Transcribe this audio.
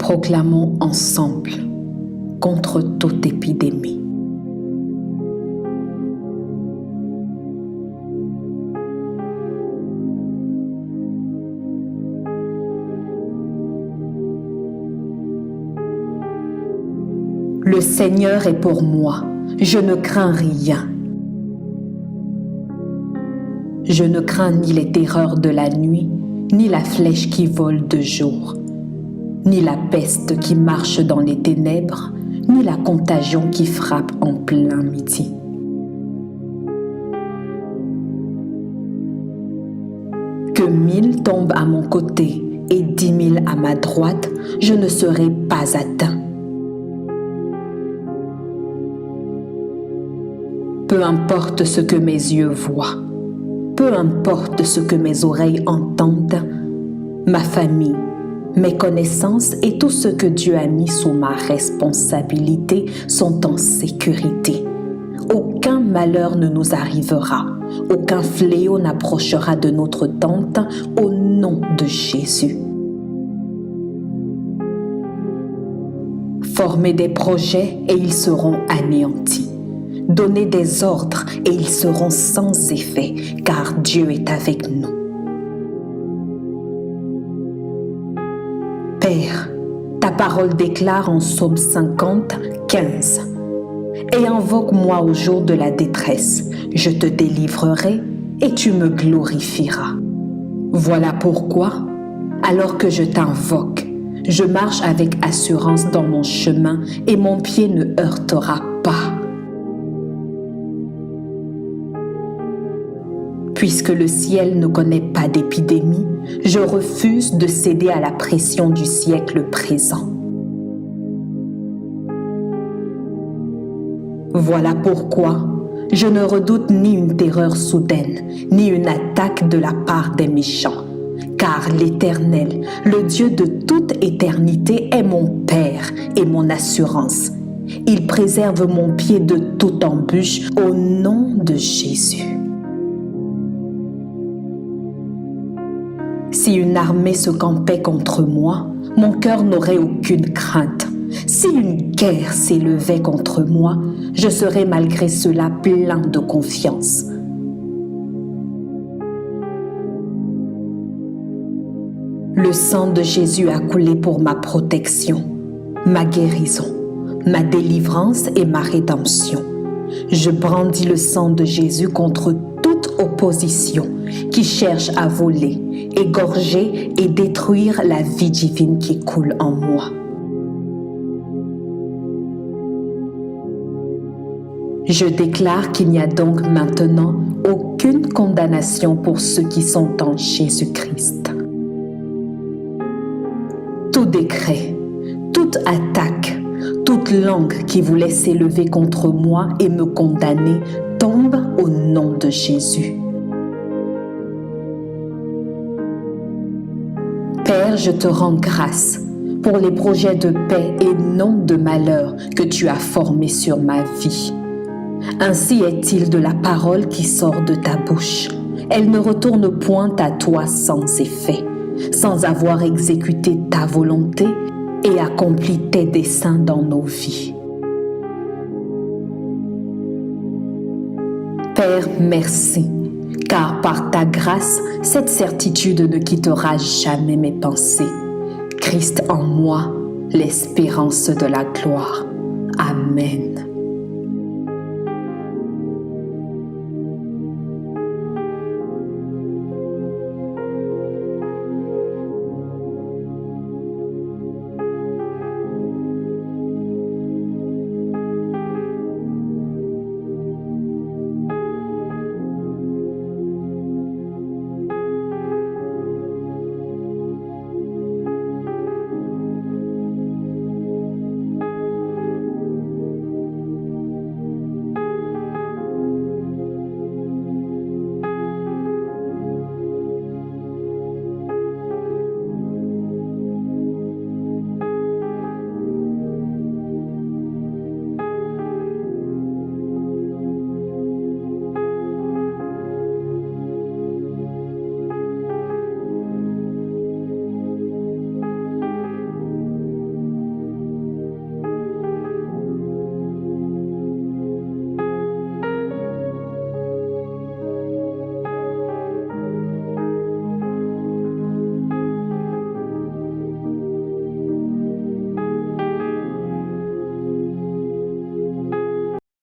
Proclamons ensemble contre toute épidémie. Le Seigneur est pour moi, je ne crains rien. Je ne crains ni les terreurs de la nuit, ni la flèche qui vole de jour, ni la peste qui marche dans les ténèbres, ni la contagion qui frappe en plein midi. Que 1000 tombent à mon côté et 10 000 à ma droite, je ne serai pas atteint. Peu importe ce que mes yeux voient, peu importe ce que mes oreilles entendent, ma famille, mes connaissances et tout ce que Dieu a mis sous ma responsabilité sont en sécurité. Aucun malheur ne nous arrivera, aucun fléau n'approchera de notre tente au nom de Jésus. Formez des projets et ils seront anéantis. Donnez des ordres et ils seront sans effet, car Dieu est avec nous. Père, ta parole déclare en Psaume 50, 15 « Et invoque-moi au jour de la détresse, je te délivrerai et tu me glorifieras. » Voilà pourquoi, alors que je t'invoque, je marche avec assurance dans mon chemin et mon pied ne heurtera pas. Puisque le ciel ne connaît pas d'épidémie, je refuse de céder à la pression du siècle présent. Voilà pourquoi je ne redoute ni une terreur soudaine, ni une attaque de la part des méchants, car l'Éternel, le Dieu de toute éternité, est mon Père et mon assurance. Il préserve mon pied de toute embûche au nom de Jésus. Si une armée se campait contre moi, mon cœur n'aurait aucune crainte. Si une guerre s'élevait contre moi, je serais malgré cela plein de confiance. Le sang de Jésus a coulé pour ma protection, ma guérison, ma délivrance et ma rédemption. Je brandis le sang de Jésus contre toute opposition qui cherche à voler, égorger et détruire la vie divine qui coule en moi. Je déclare qu'il n'y a donc maintenant aucune condamnation pour ceux qui sont en Jésus-Christ. Tout décret, toute attaque, toute langue qui voulait s'élever contre moi et me condamner tombe au nom de Jésus. Père, je te rends grâce pour les projets de paix et non de malheur que tu as formés sur ma vie. Ainsi est-il de la parole qui sort de ta bouche. Elle ne retourne point à toi sans effet, sans avoir exécuté ta volonté et accompli tes desseins dans nos vies. Père, merci, car par ta grâce, cette certitude ne quittera jamais mes pensées. Christ en moi, l'espérance de la gloire. Amen.